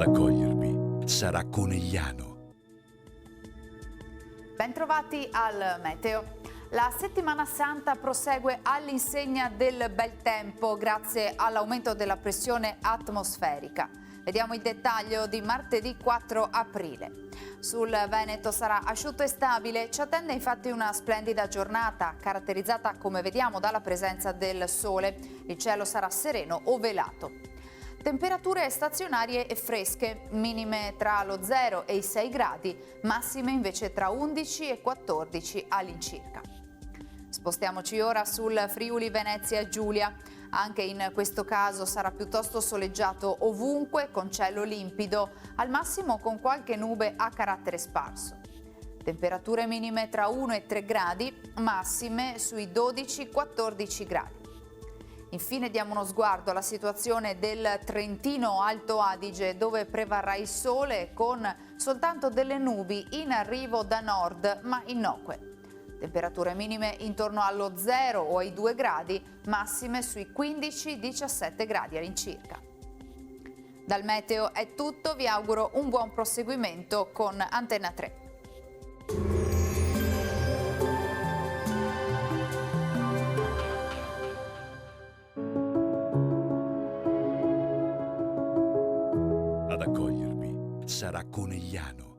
Ad accogliervi sarà Conegliano. Bentrovati al Meteo. La settimana santa prosegue all'insegna del bel tempo grazie all'aumento della pressione atmosferica. Vediamo il dettaglio di martedì 4 aprile. Sul Veneto sarà asciutto e stabile, ci attende infatti una splendida giornata caratterizzata, come vediamo, dalla presenza del sole. Il cielo sarà sereno o velato. Temperature stazionarie e fresche, minime tra lo 0 e i 6 gradi, massime invece tra 11 e 14 all'incirca. Spostiamoci ora sul Friuli Venezia Giulia. Anche in questo caso sarà piuttosto soleggiato ovunque, con cielo limpido, al massimo con qualche nube a carattere sparso. Temperature minime tra 1 e 3 gradi, massime sui 12-14 gradi. Infine diamo uno sguardo alla situazione del Trentino Alto Adige, dove prevarrà il sole con soltanto delle nubi in arrivo da nord, ma innocue. Temperature minime intorno allo 0 o ai 2 gradi, massime sui 15-17 gradi all'incirca. Dal meteo è tutto, vi auguro un buon proseguimento con Antenna 3. Ad accogliervi sarà Conegliano.